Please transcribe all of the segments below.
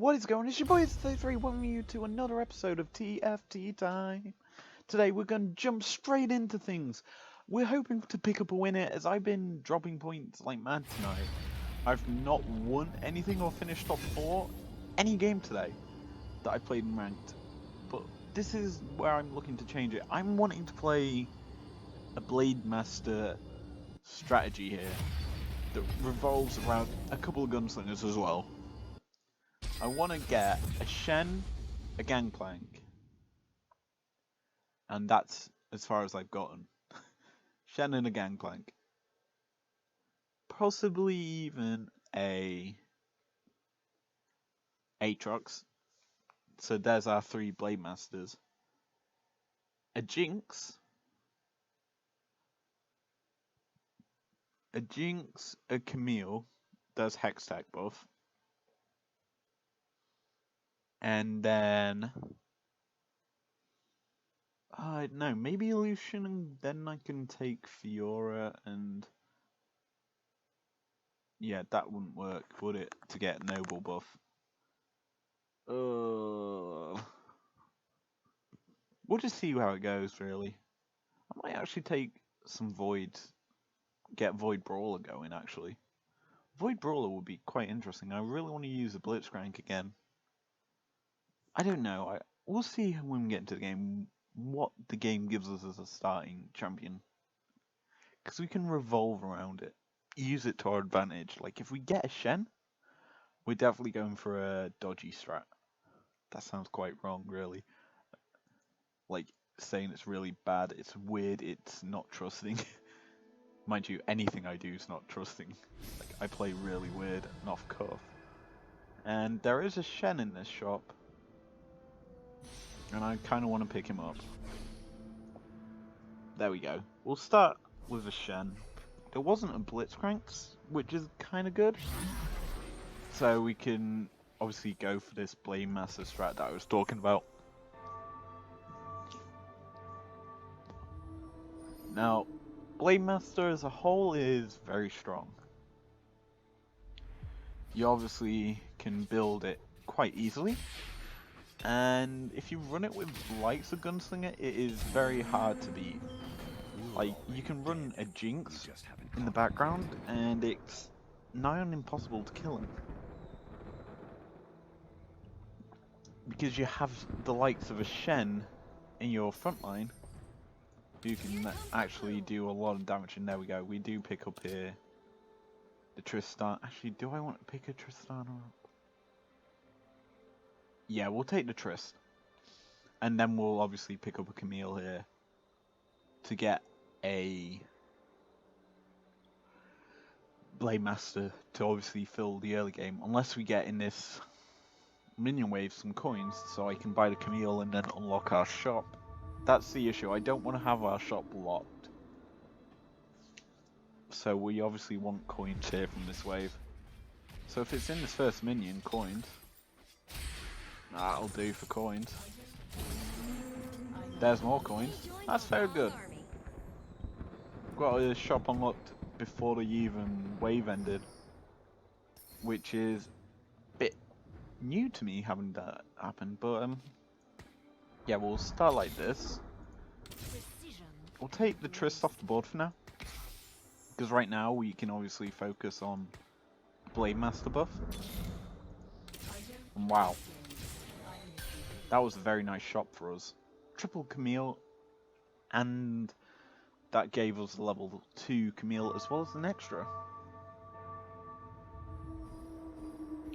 What is going on? It's your boy, it's 33, welcoming you to another episode of TFT Time. Today we're going to jump straight into things. We're hoping to pick up a winner as I've been dropping points like mad tonight. I've not won anything or finished top 4 any game today that I played in ranked. But this is where I'm looking to change it. I'm wanting to play a Blade Master strategy here that revolves around a couple of gunslingers as well. I want to get a Shen, a Gangplank, and that's as far as I've gotten. Shen and a Gangplank. Possibly even a Aatrox. So there's our 3 Blade Masters. A Jinx. A Camille. Does Hextech buff. And then I don't know, maybe Lucian, and then I can take Fiora and yeah, that wouldn't work, would it? To get Noble buff. We'll just see how it goes, really. I might actually take some Void, get Void Brawler going, actually. Void Brawler would be quite interesting. I really want to use the Blitzcrank again. I don't know. We'll see when we get into the game what the game gives us as a starting champion. Because we can revolve around it. Use it to our advantage. Like, if we get a Shen, we're definitely going for a dodgy strat. That sounds quite wrong, really. Like, saying it's really bad, it's weird, it's not trusting. Mind you, anything I do is not trusting. Like, I play really weird and off cuff. And there is a Shen in this shop. And I kind of want to pick him up. There we go. We'll start with a Shen. There wasn't a Blitzcrank, which is kind of good. So we can obviously go for this Blade Master strat that I was talking about. Now, Blade Master as a whole is very strong. You obviously can build it quite easily. And if you run it with likes of Gunslinger, it is very hard to beat. Like, you can run a Jinx in the background, and it's nigh on impossible to kill him. Because you have the likes of a Shen in your front line, who can actually do a lot of damage, and there we go, we do pick up here the Tristan. Actually, do I want to pick a Tristana up? Yeah, we'll take the Trist. And then we'll obviously pick up a Camille here to get a Blade Master to obviously fill the early game. Unless we get in this minion wave some coins so I can buy the Camille and then unlock our shop. That's the issue. I don't want to have our shop locked. So we obviously want coins here from this wave. So if it's in this first minion, coins. That'll do for coins. There's more coins. That's very good. Got a shop unlocked before the even wave ended, which is a bit new to me having that happen. But yeah, we'll start like this. We'll take the Trist off the board for now, because right now we can obviously focus on Blade Master buff. And wow. That was a very nice shop for us. Triple Camille, and that gave us level 2 Camille as well as an extra.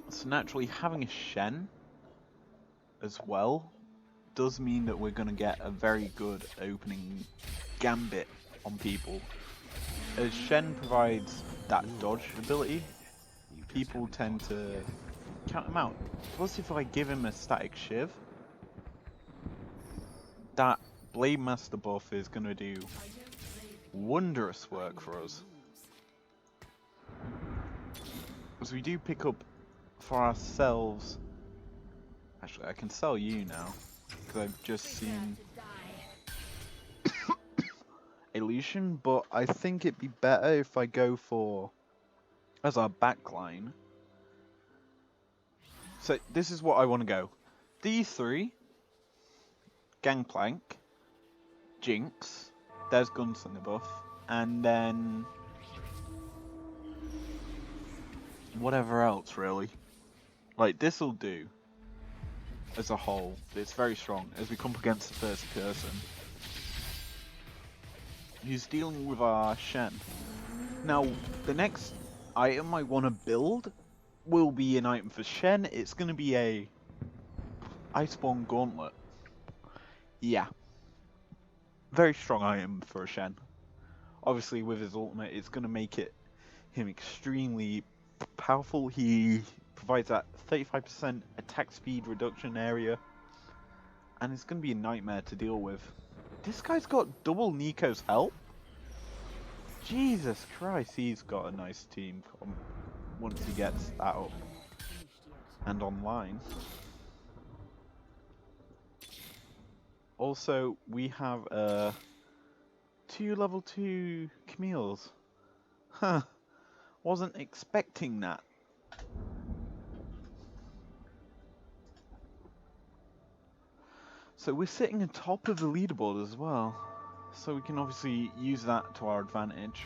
So naturally, having a Shen as well does mean that we're going to get a very good opening gambit on people. As Shen provides that dodge ability, people tend to count him out. Plus, if I give him a static shiv, that Blade Master buff is going to do wondrous work for us. As we do pick up for ourselves. Actually, I can sell you now, because I've just seen Illusion, but I think it'd be better if I go for, as our backline, So this is what I want to go. D3, Gangplank, Jinx, there's Gunslinger buff, and then whatever else really. Like this'll do as a whole. It's very strong as we come up against the first person. He's dealing with our Shen. Now the next item I want to build will be an item for Shen. It's going to be a Iceborne Gauntlet. Yeah. Very strong item for a Shen. Obviously with his ultimate it's going to make him extremely powerful. He provides that 35% attack speed reduction area. And it's going to be a nightmare to deal with. This guy's got double Nico's help? Jesus Christ, he's got a nice team once he gets that up and online. Also, we have 2 level 2 Camille's. Huh, wasn't expecting that. So we're sitting atop of the leaderboard as well. So we can obviously use that to our advantage.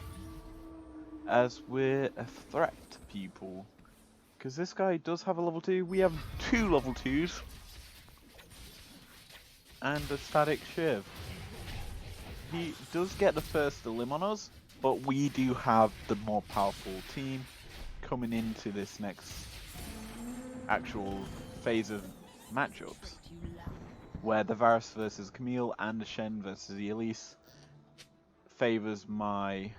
As we're a threat to people. Because this guy does have a level 2. We have 2 level 2s. And a static Shiv. He does get the first limb on us. But we do have the more powerful team coming into this next actual phase of matchups. Where the Varus versus Camille and the Shen versus the Elise favors my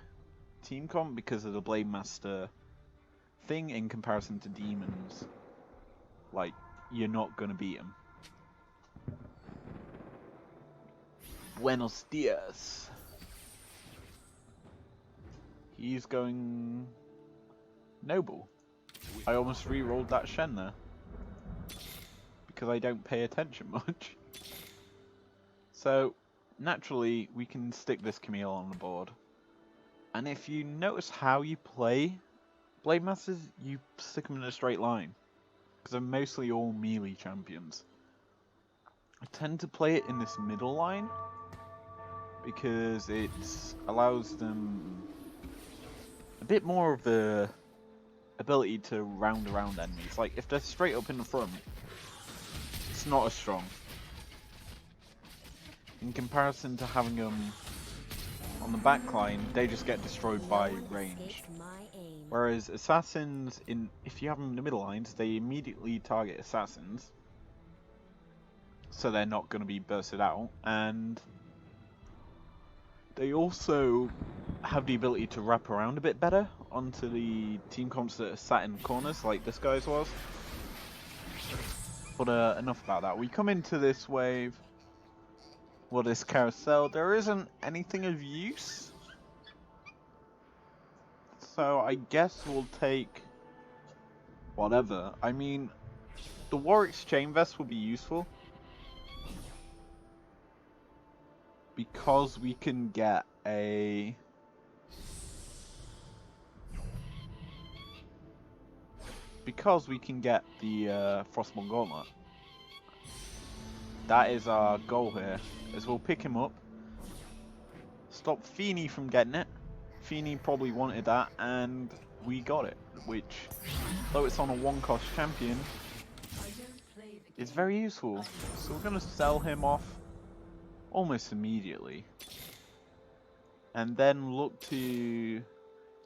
team comp because of the Blade Master thing in comparison to demons. Like, you're not gonna beat him. Buenos dias. He's going Noble. I almost re-rolled that Shen there. Because I don't pay attention much. So, naturally, we can stick this Camille on the board. And if you notice how you play Blade Masters, you stick them in a straight line. Because they're mostly all melee champions. I tend to play it in this middle line. Because it allows them a bit more of the ability to round around enemies. Like, if they're straight up in the front, it's not as strong. In comparison to having them on the back line, they just get destroyed by range. Whereas assassins, if you have them in the middle lines, they immediately target assassins. So they're not going to be bursted out. And they also have the ability to wrap around a bit better onto the team comps that are sat in corners, like this guy's was. But enough about that. We come into this wave. Well, this carousel, there isn't anything of use. So I guess we'll take whatever. I mean, the Warwick's Chain Vest will be useful. Because we can get a... Because we can get the Frostborn Gauntlet. That is our goal here. Is we'll pick him up. Stop Feeny from getting it. Feeny probably wanted that and we got it. Which, though it's on a 1-cost champion, is very useful. So we're going to sell him off almost immediately. And then look to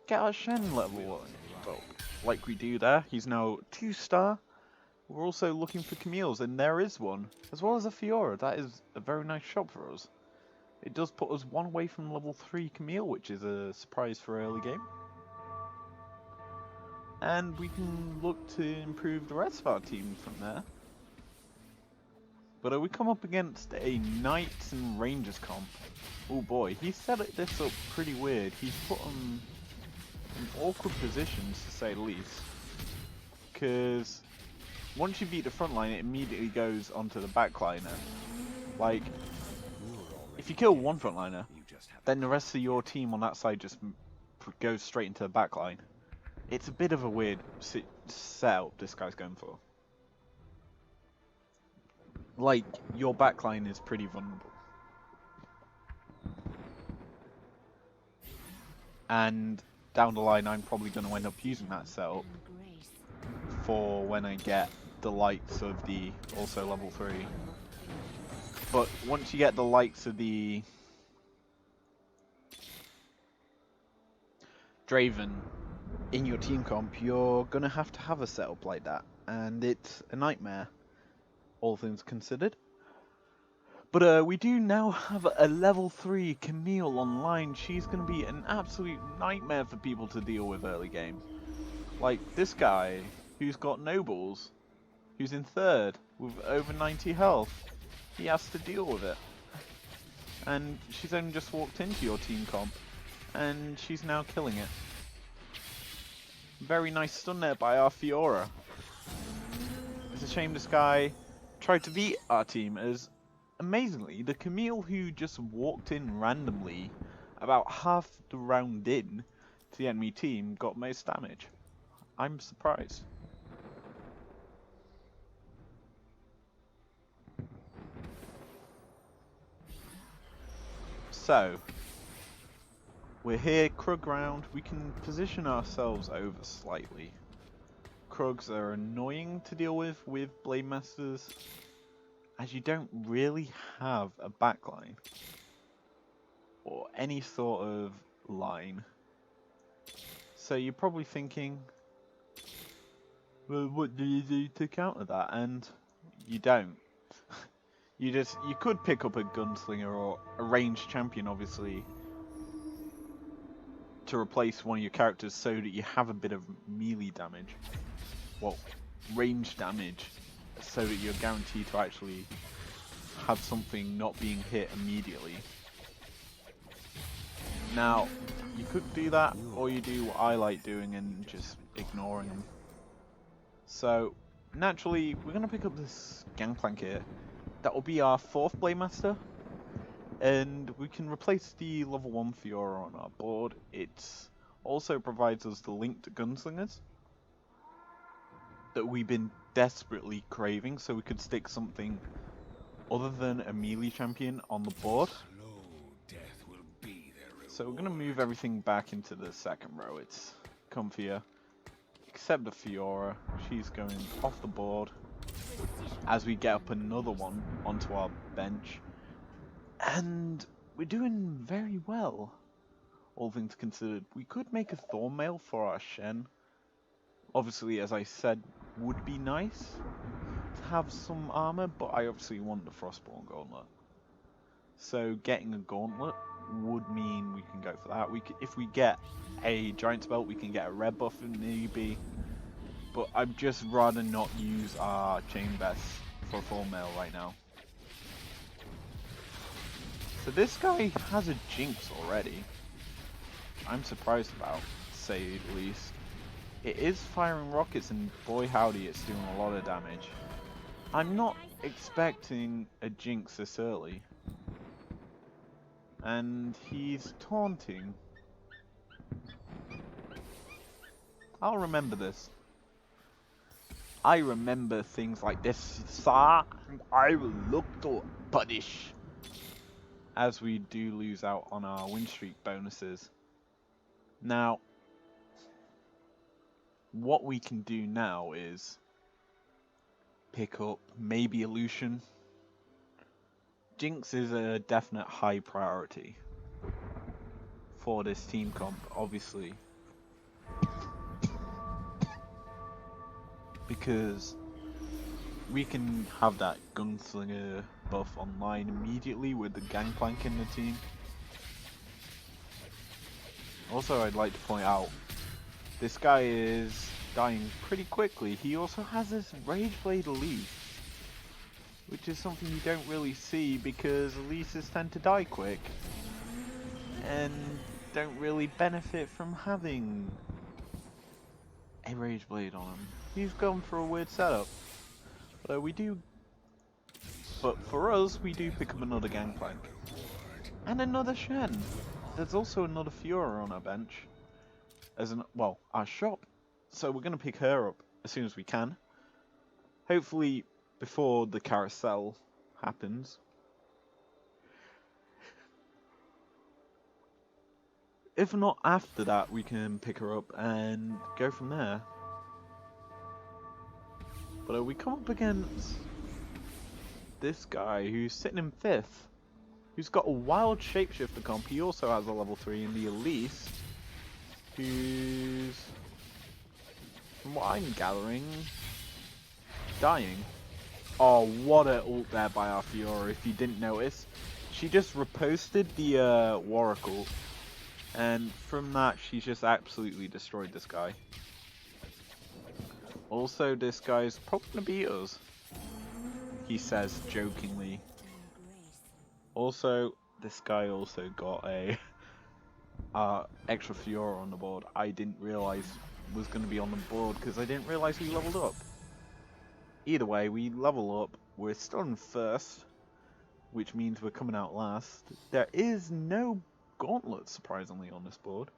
get our Shen level up. Like we do there. He's now 2-star. We're also looking for Camille's, and there is one. As well as a Fiora. That is a very nice shop for us. It does put us one away from level 3 Camille, which is a surprise for early game. And we can look to improve the rest of our team from there. But we come up against a Knights and Rangers comp. Oh boy, he set this up pretty weird. He's put them in awkward positions, to say the least. Because once you beat the front line, it immediately goes onto the back liner. Like, if you kill one front liner, then the rest of your team on that side just goes straight into the back line. It's a bit of a weird setup this guy's going for. like, your backline is pretty vulnerable. And down the line, I'm probably going to end up using that setup for when I get the likes of the, also level 3. But once you get the likes of the Draven in your team comp, you're going to have a setup like that. And it's a nightmare, all things considered. But we do now have a level 3 Camille online. She's going to be an absolute nightmare for people to deal with early game. Like this guy, who's got nobles, who's in 3rd with over 90 health. He has to deal with it. And she's only just walked into your team comp, and she's now killing it. Very nice stun there by our Fiora. It's a shame this guy tried to beat our team, as amazingly, the Camille who just walked in randomly about half the round in to the enemy team got most damage. I'm surprised. So, we're here, Krug round. We can position ourselves over slightly. Krugs are annoying to deal with Blade Masters, as you don't really have a backline or any sort of line. So you're probably thinking, well, what do you do to counter that? And you don't. You could pick up a gunslinger or a ranged champion, obviously, to replace one of your characters so that you have a bit of melee damage. Well, range damage, so that you're guaranteed to actually have something not being hit immediately. Now, you could do that, or you do what I like doing and just ignoring them. So, naturally, we're going to pick up this Gangplank here. That will be our 4th Blade Master. And we can replace the level 1 Fiora on our board. It also provides us the link to Gunslingers that we've been desperately craving, so we could stick something other than a melee champion on the board. So we're going to move everything back into the 2nd row. It's comfier. Except the Fiora. She's going off the board as we get up another one onto our bench. And we're doing very well, all things considered. We could make a Thornmail for our Shen. Obviously, as I said, would be nice to have some armor, but I obviously want the Frostborn Gauntlet. So getting a Gauntlet would mean we can go for that. If we get a Giant's Belt, we can get a red buff if need be. But I'd just rather not use our Chain Vest for Thornmail right now. So this guy has a Jinx already. I'm surprised about, to say the least. It is firing rockets, and boy howdy, it's doing a lot of damage. I'm not expecting a Jinx this early. And he's taunting. I'll remember this. I remember things like this, sir, and I will look to punish. As we do lose out on our win streak bonuses. Now, what we can do now is pick up maybe a Lucian. Jinx is a definite high priority for this team comp, obviously. Because we can have that Gunslinger buff online immediately with the Gangplank in the team. Also, I'd like to point out, this guy is dying pretty quickly. He also has this Rageblade Elise, which is something you don't really see because Elises tend to die quick and don't really benefit from having a Rageblade on him. He's gone for a weird setup. But for us, we do pick up another Gangplank. And another Shen. There's also another Fiora on our bench. Our shop. So we're going to pick her up as soon as we can. Hopefully, before the carousel happens. If not after that, we can pick her up and go from there. But we come up against this guy who's sitting in 5th, who's got a wild shapeshifter comp. He also has a level 3 in the Elise, who's, from what I'm gathering, dying. Oh, what a ult there by our Fiora, if you didn't notice. She just reposted the Waracle, and from that she's just absolutely destroyed this guy. Also, this guy's probably gonna beat us, he says jokingly. Also, this guy also got a extra Fiora on the board. I didn't realize was going to be on the board because I didn't realize he leveled up. Either way, we level up. We're still in 1st, which means we're coming out last. There is no gauntlet, surprisingly, on this board.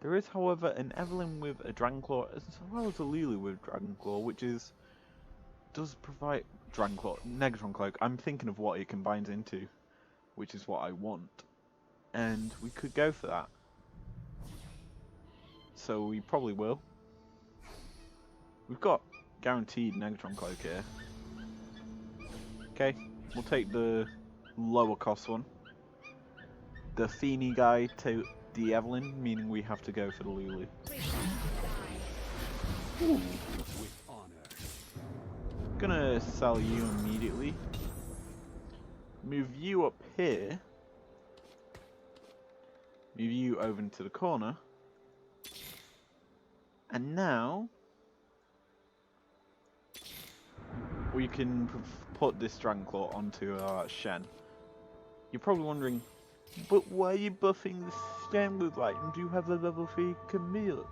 There is, however, an Evelyn with a Dragonclaw, as well as a Lulu with Dragonclaw, which does provide Dragonclaw, Negatron Cloak. I'm thinking of what it combines into, which is what I want, and we could go for that. So we probably will. We've got guaranteed Negatron Cloak here. Okay, we'll take the lower cost one. The Feeny guy to the Evelyn, meaning we have to go for the Lulu. Ooh. Gonna sell you immediately. Move you up here. Move you over into the corner. And now we can put this Dragonclaw onto our Shen. You're probably wondering, but why are you buffing the Shen with items? You have a level 3 Camille.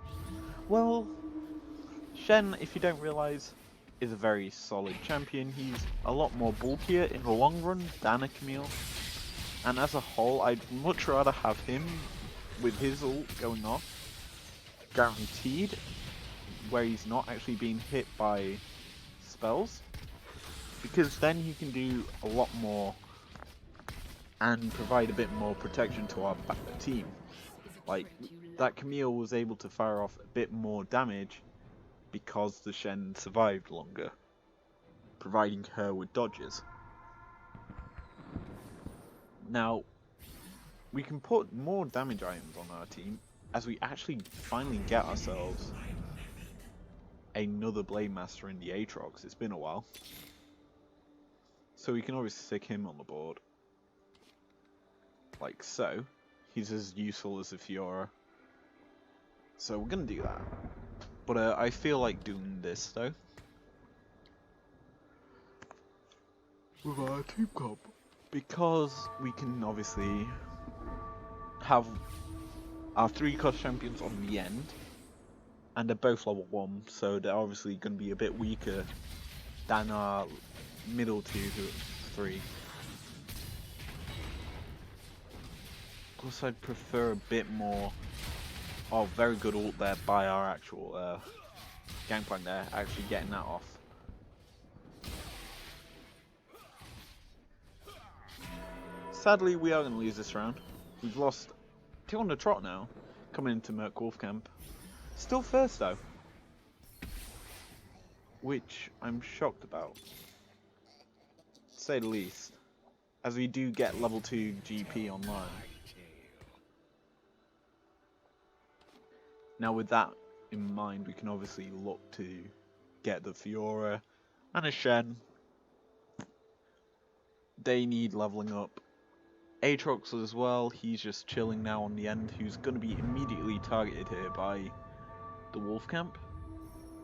Well, Shen, if you don't realise, is a very solid champion. He's a lot more bulkier in the long run than a Camille. And as a whole, I'd much rather have him with his ult going off, guaranteed, where he's not actually being hit by spells, because then he can do a lot more and provide a bit more protection to our team. Like, that Camille was able to fire off a bit more damage because the Shen survived longer, providing her with dodges. Now, we can put more damage items on our team as we actually finally get ourselves another Blade Master in the Aatrox. It's been a while. So we can obviously stick him on the board. Like so. He's as useful as a Fiora. So we're going to do that. But I feel like doing this though. With our team comp. Because we can obviously have our 3 cost champions on the end. And they're both level 1, so they're obviously going to be a bit weaker than our middle 2 who are 3. Plus I'd prefer a bit more. Oh, very good ult there by our actual Gangplank there, actually getting that off. Sadly, we are going to lose this round. We've lost 2 on the trot now, coming into Merc Wolf Camp. Still first though, which I'm shocked about, to say the least, as we do get level 2 GP online. Now with that in mind, we can obviously look to get the Fiora and a Shen. They need leveling up. Aatrox as well, he's just chilling now on the end, who's going to be immediately targeted here by the Wolf Camp.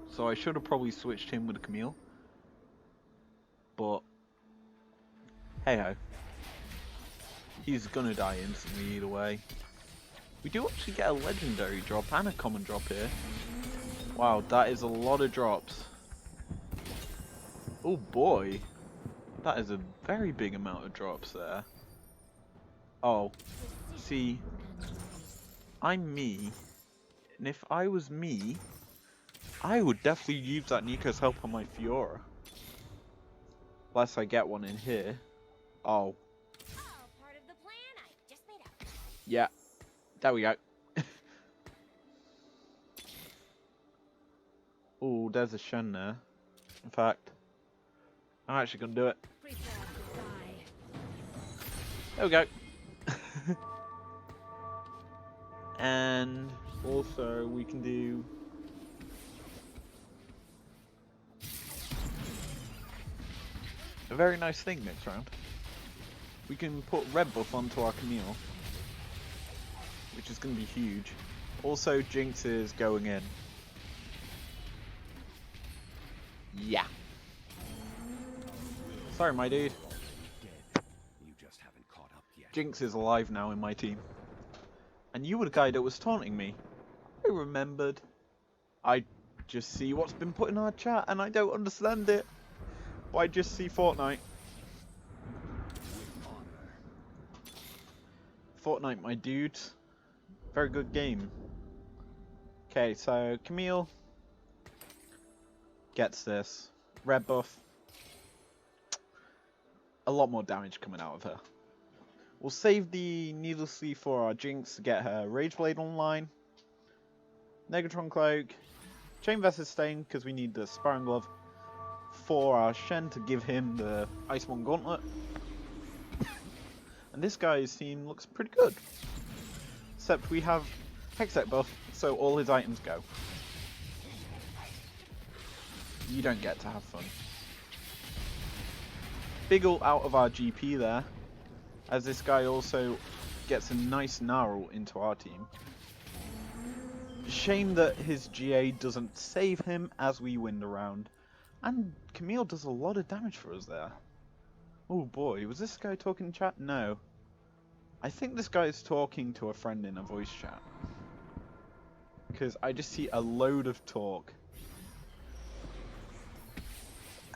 So I should have probably switched him with a Camille. But hey ho. He's gonna die instantly either way. We do actually get a legendary drop and a common drop here. Wow, that is a lot of drops. Oh boy. That is a very big amount of drops there. Oh, see, I'm me. And if I was me, I would definitely use that Nico's help on my Fiora. Unless I get one in here. Oh. All part of the plan I just made up. Yeah. There we go. Oh, there's a Shen there. In fact, I'm actually going to do it. Prepare to die. There we go. And also we can do a very nice thing next round. We can put red buff onto our Camille, which is going to be huge. Also, Jinx is going in. Yeah. Sorry, my dude. You just haven't caught up yet. Jinx is alive now in my team. And you were the guy that was taunting me. I remembered. I just see what's been put in our chat and I don't understand it. But I just see Fortnite. Fortnite, my dude. Very good game. Okay, so Camille gets this. Red buff. A lot more damage coming out of her. We'll save the needlessly for our Jinx to get her Rage Blade online. Negatron Cloak. Chain Vest Stain because we need the Sparring Glove. For our Shen to give him the Iceborne Gauntlet. And this guy's team looks pretty good. Except we have Hextech buff, so all his items go. You don't get to have fun. Big ult out of our GP there. As this guy also gets a nice Gnarl into our team. Shame that his GA doesn't save him as we win the round. And Camille does a lot of damage for us there. Oh boy, was this guy talking in chat? No. I think this guy is talking to a friend in a voice chat. Because I just see a load of talk.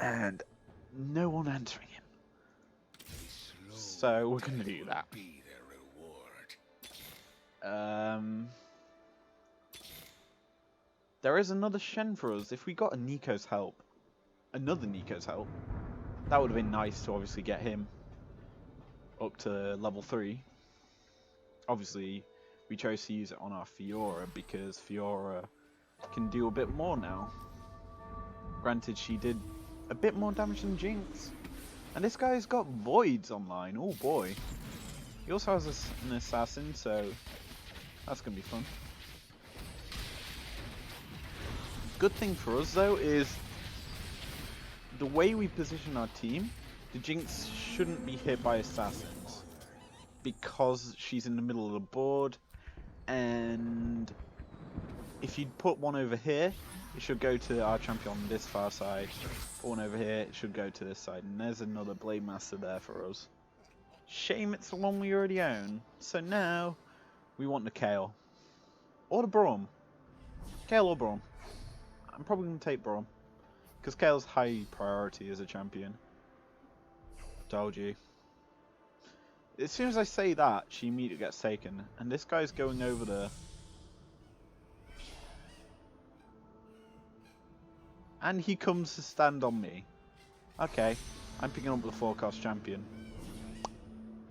And no one answering him. So we're going to do that. There is another Shen for us. If we got a Nico's help, another Nico's help, that would have been nice to obviously get him up to level 3. Obviously, we chose to use it on our Fiora because Fiora can do a bit more now. Granted, she did a bit more damage than Jinx. And this guy's got Voids online. Oh boy. He also has an assassin, so that's going to be fun. Good thing for us though is the way we position our team, the Jinx shouldn't be hit by assassins because she's in the middle of the board, and if you put one over here, it should go to our champion on this far side. Put one over here, it should go to this side, and there's another Blade Master there for us. Shame it's the one we already own. So now we want the Kale or the Braum. Kale or Braum. I'm probably going to take Braum because Kale's high priority as a champion. Told you. As soon as I say that, she immediately gets taken, and this guy's going over there. And he comes to stand on me. Okay, I'm picking up the 4-cost champion.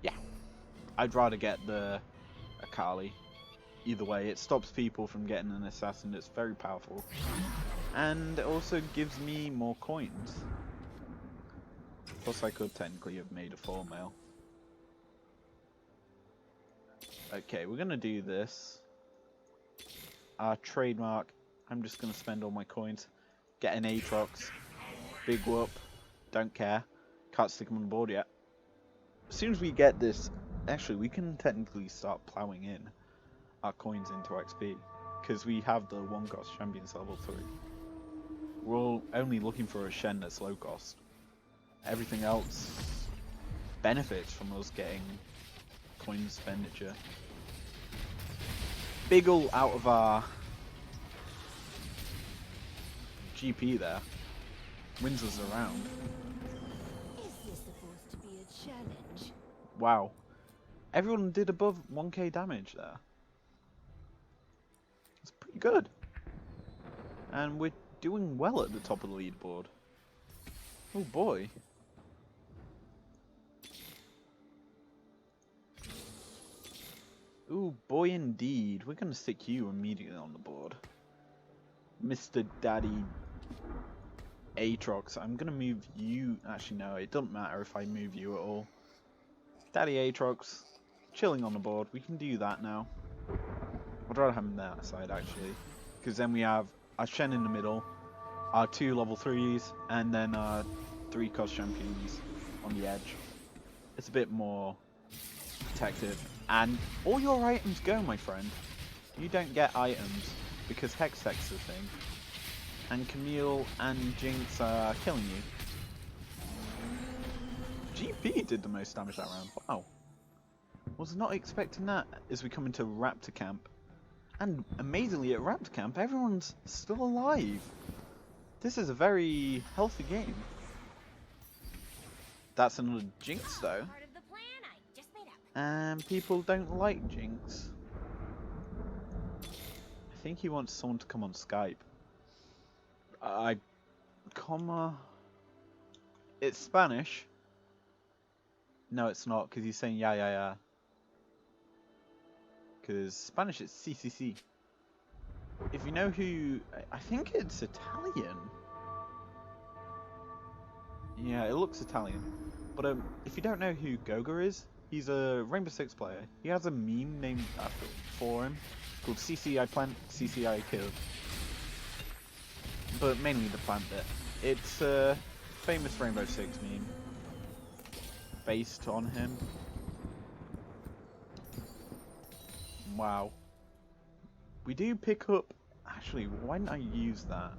Yeah, I'd rather get the Akali. Either way, it stops people from getting an assassin that's very powerful. And it also gives me more coins. Plus I could technically have made a 4-mail. Okay, we're going to do this. Our trademark, I'm just going to spend all my coins. Get an Aatrox. Big whoop. Don't care. Can't stick them on the board yet. As soon as we get this, actually we can technically start ploughing in our coins into XP. Because we have the 1-cost champions level 3. We're all only looking for a Shen that's low cost. Everything else benefits from us getting coin expenditure. Big ult out of our GP there. Wins us around. Is this supposed to be a challenge? Wow. Everyone did above 1k damage there. It's pretty good. And we're doing well at the top of the leaderboard. Oh boy. Oh boy indeed. We're going to stick you immediately on the board. Mr. Daddy Aatrox. I'm going to move you. Actually, no, it doesn't matter if I move you at all. Daddy Aatrox, chilling on the board. We can do that now. I'd rather have him that side, actually. Because then we have our Shen in the middle, our 2 level 3s, and then our 3 cost champions on the edge. It's a bit more protective. And all your items go, my friend. You don't get items because Hextech's the thing. And Camille and Jinx are killing you. GP did the most damage that round. Wow. Was not expecting that as we come into Raptor Camp. And amazingly at Raptor Camp, everyone's still alive. This is a very healthy game. That's another Jinx though. Part of the plan I just made up. And people don't like Jinx. I think he wants someone to come on Skype. It's Spanish. No, it's not, because he's saying yeah. Because Spanish is CCC. If you know who... I think it's Italian. Yeah, it looks Italian. But if you don't know who Goga is, he's a Rainbow Six player. He has a meme named for him called CC I plant, CC I kill. But mainly the plant bit. It's a famous Rainbow Six meme based on him. Wow. We do pick up... Actually, why didn't I use that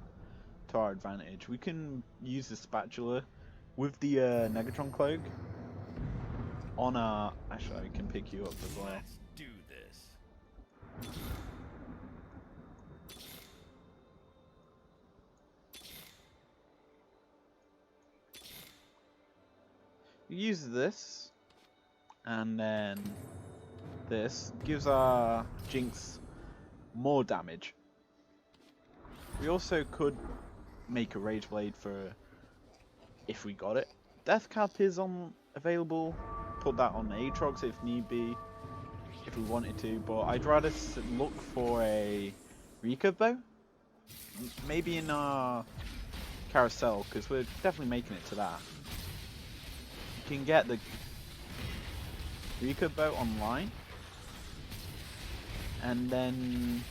to our advantage? We can use the spatula with the Negatron cloak on our... Actually, I can pick you up as well. Let's do this. We use this, and then this gives our Jinx more damage. We also could make a Rage Blade for if we got it. Death Cap is available. Put that on Aatrox if need be, if we wanted to. But I'd rather look for a recurve bow, maybe in our carousel, because we're definitely making it to that. You can get the recurve bow online, and then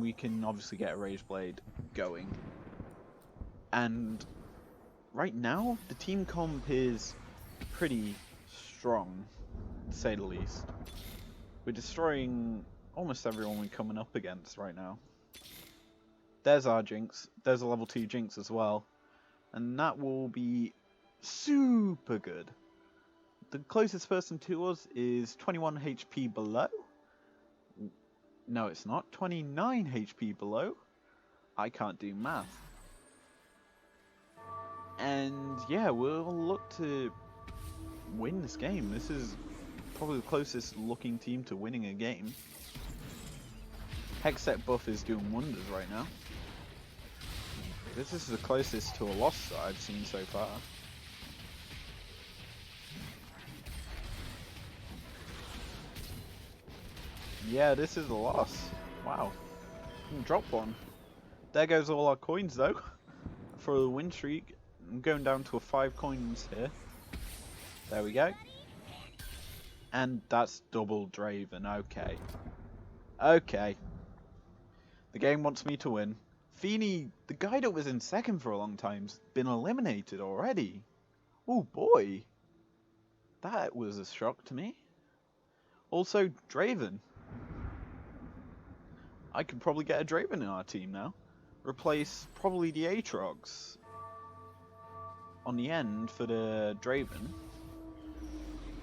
we can obviously get a Rage Blade going. And right now the team comp is pretty strong, to say the least. We're destroying almost everyone we're coming up against right now. There's our Jinx, there's a level 2 Jinx as well, and that will be super good. The closest person to us is 21 HP below. No, it's not. 29 HP below. I can't do math. And yeah, we'll look to win this game. This is probably the closest looking team to winning a game. Hextech buff is doing wonders right now. This is the closest to a loss that I've seen so far. Yeah, this is a loss. Wow. Drop one. There goes all our coins though. For the win streak. I'm going down to 5 coins here. There we go. And that's double Draven. Okay. Okay. The game wants me to win. Feeny, the guy that was in second for a long time's been eliminated already. Oh boy. That was a shock to me. Also, Draven. I could probably get a Draven in our team now. Replace probably the Aatrox on the end for the Draven.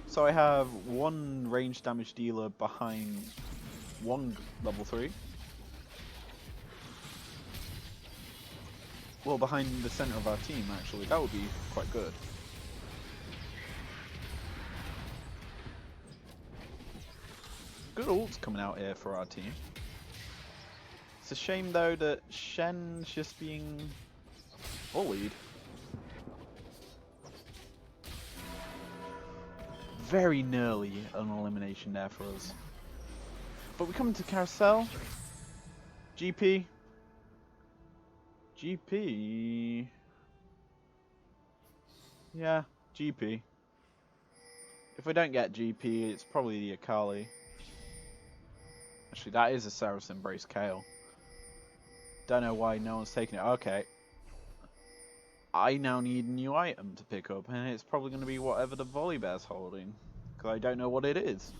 So I have one range damage dealer behind one level 3. Well, behind the center of our team actually. That would be quite good. Good ults coming out here for our team. It's a shame though that Shen's just being bullied. very nearly an elimination there for us. But we come into carousel. GP. GP. Yeah, GP. If we don't get GP, it's probably the Akali. Actually, that is a Saracen Brace Kale. Don't know why no one's taking it. Okay. I now need a new item to pick up, and it's probably going to be whatever the Volibear's holding. Because I don't know what it is.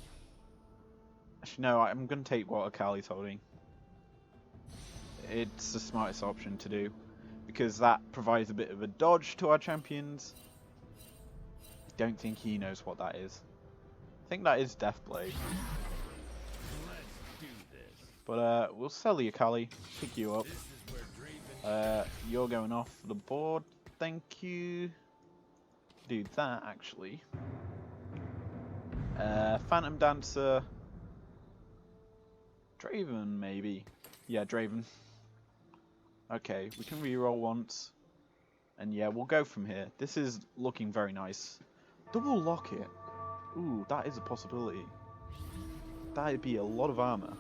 Actually, no, I'm going to take what Akali's holding. It's the smartest option to do. Because that provides a bit of a dodge to our champions. Don't think he knows what that is. I think that is Deathblade. Let's do this. But we'll sell the Akali, pick you up. This is where Draven You're going off the board. Thank you. Do that actually. Phantom Dancer. Draven maybe. Yeah, Draven. Okay, we can reroll once. And yeah, we'll go from here. This is looking very nice. Double Locket. Ooh, that is a possibility. That'd be a lot of armor.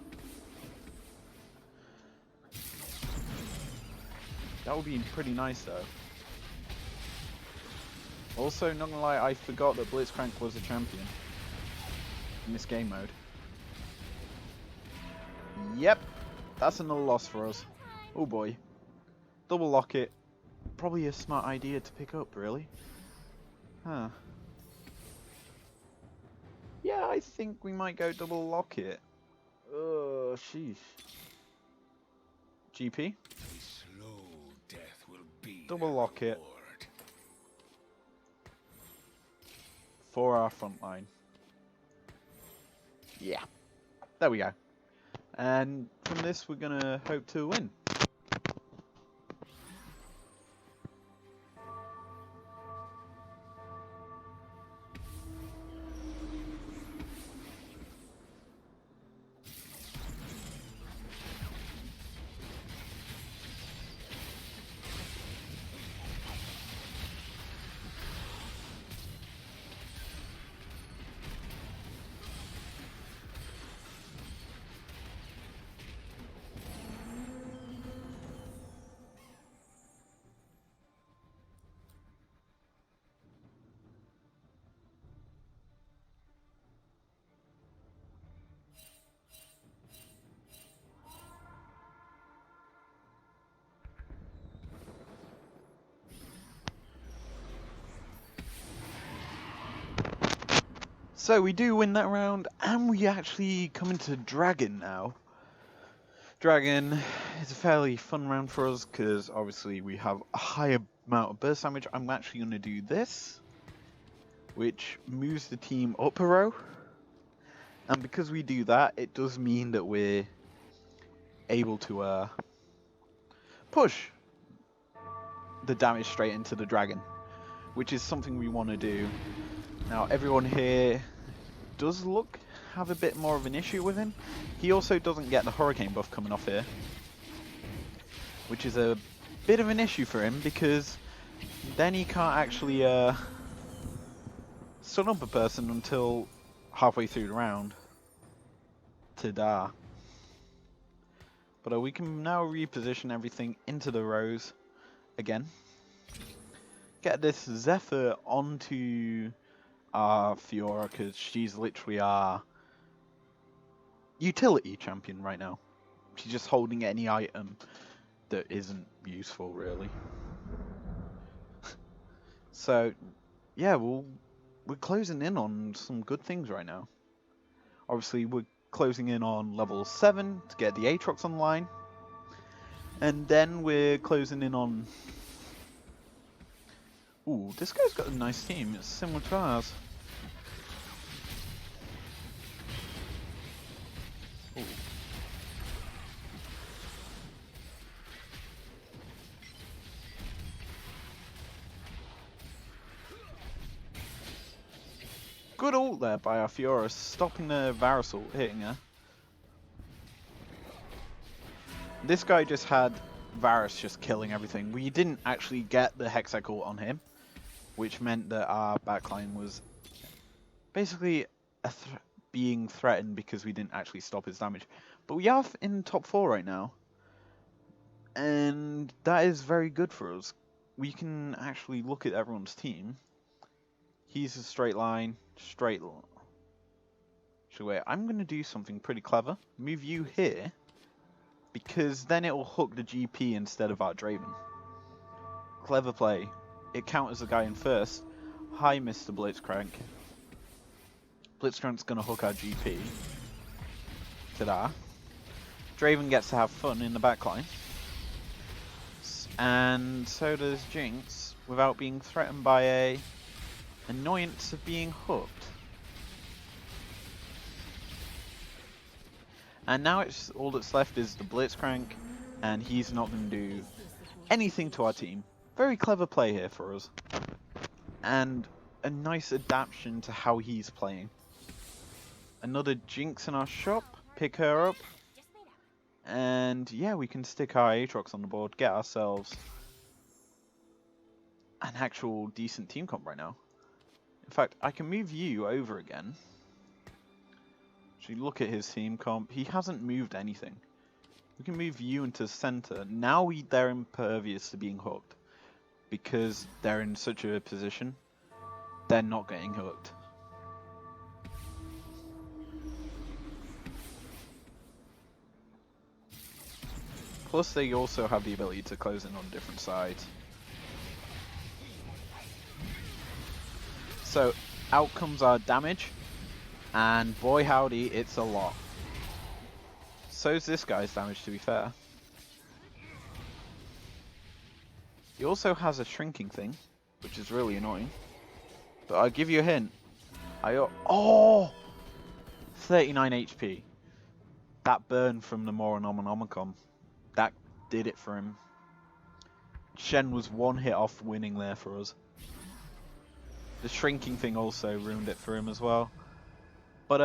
That would be pretty nice though. Also, not gonna lie, I forgot that Blitzcrank was a champion in this game mode. Yep, that's another loss for us. Oh boy. Double Locket. Probably a smart idea to pick up, really. Huh. Yeah, I think we might go double Locket. Oh, sheesh. GP? a slow death will be Double their Locket. reward. For our front line. Yeah. There we go. And from this, we're going to hope to win. So we do win that round, and we actually come into Dragon now. Dragon is a fairly fun round for us, because obviously we have a higher amount of burst damage. I'm actually going to do this, which moves the team up a row. And because we do that, it does mean that we're able to push the damage straight into the Dragon, which is something we want to do. Now everyone here does have a bit more of an issue with him. He also doesn't get the Hurricane buff coming off here, which is a bit of an issue for him, because then he can't actually stun up a person until halfway through the round to die. But we can now reposition everything into the rows again. Get this Zephyr onto our Fiora, because she's literally our utility champion right now. She's just holding any item that isn't useful, really. So, yeah, we're closing in on some good things right now. Obviously, we're closing in on level 7 to get the Aatrox online. And then we're closing in on... Ooh, this guy's got a nice team. It's similar to ours. Ooh. Good ult there by our Fiora, stopping the Varus ult hitting her. This guy just had Varus just killing everything. We didn't actually get the Hexacle on him, which meant that our backline was basically being threatened because we didn't actually stop his damage. But we are in top 4 right now, and that is very good for us. We can actually look at everyone's team. He's a straight line, straight line. So wait, I'm going to do something pretty clever. Move you here, because then it will hook the GP instead of our Draven. Clever play. It counters the guy in first. Hi, Mr. Blitzcrank. Blitzcrank's going to hook our GP. Ta-da. Draven gets to have fun in the backline. And so does Jinx, without being threatened by a annoyance of being hooked. And now it's all that's left is the Blitzcrank, and he's not going to do anything to our team. Very clever play here for us. And a nice adaptation to how he's playing. Another Jinx in our shop, pick her up. And yeah, we can stick our Aatrox on the board, get ourselves an actual decent team comp right now. In fact, I can move you over again. So you look at his team comp, he hasn't moved anything. We can move you into center. Now they're impervious to being hooked. Because they're in such a position, they're not getting hooked. Plus they also have the ability to close in on different sides. So out comes our damage, and boy howdy, it's a lot. So's this guy's damage, to be fair. He also has a shrinking thing, which is really annoying. But I'll give you a hint. Oh! 39 HP. That burn from the Moronomicon. That did it for him. Shen was one hit off winning there for us. The shrinking thing also ruined it for him as well. But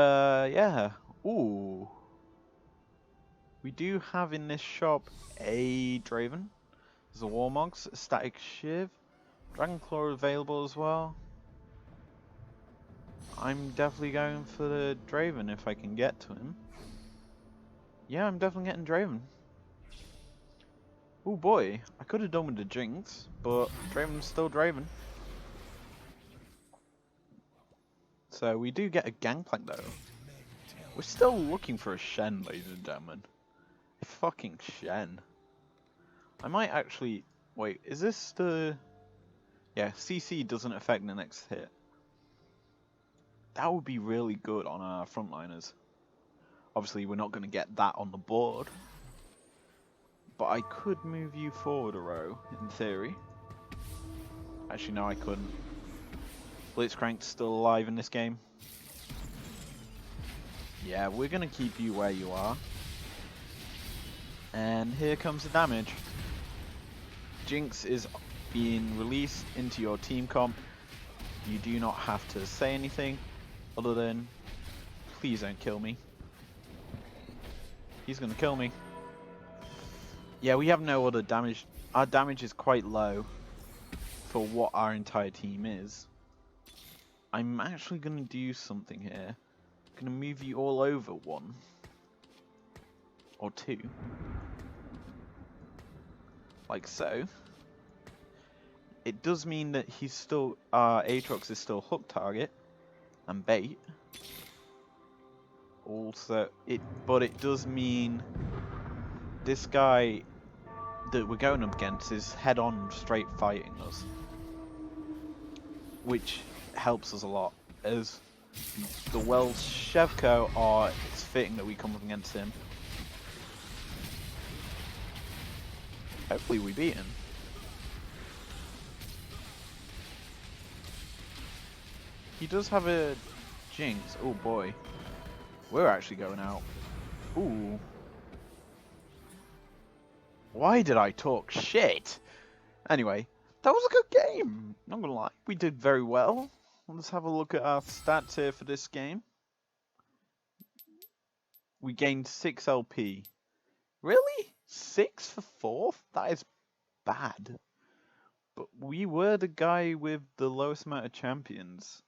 yeah. Ooh. We do have in this shop a Draven. There's a Warmogs, a Static Shiv, Dragon Claw available as well. I'm definitely going for the Draven if I can get to him. Yeah, I'm definitely getting Draven. Oh boy, I could have done with the Jinx, but Draven's still Draven. So we do get a Gangplank though. We're still looking for a Shen, ladies and gentlemen. A fucking Shen. I might actually... Wait, is this the... Yeah, CC doesn't affect the next hit. That would be really good on our frontliners. Obviously, we're not going to get that on the board. But I could move you forward a row, in theory. Actually, no, I couldn't. Blitzcrank's still alive in this game. Yeah, we're going to keep you where you are. And here comes the damage. Jinx is being released into your team comp. You do not have to say anything other than, please don't kill me. He's going to kill me. Yeah, we have no other damage. Our damage is quite low for what our entire team is. I'm actually going to do something here. I'm going to move you all over one. Or two. Like so. It does mean that he's still, Aatrox is still hook target and bait. Also, but it does mean this guy that we're going up against is head-on straight fighting us, which helps us a lot. As the Welsh Shevko it's fitting that we come up against him. Hopefully we beat him. He does have a Jinx. Oh boy. We're actually going out. Ooh. Why did I talk shit? Anyway, that was a good game. Not gonna lie. We did very well. Let's have a look at our stats here for this game. We gained 6 LP. Really? 6 for 4th? That is bad. But we were the guy with the lowest amount of champions.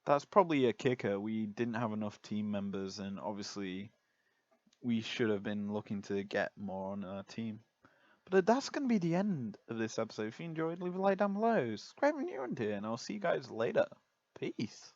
That's probably a kicker. We didn't have enough team members, and obviously we should have been looking to get more on our team. But that's going to be the end of this episode. If you enjoyed, leave a like down below. Subscribe if you're new here, and I'll see you guys later. Peace.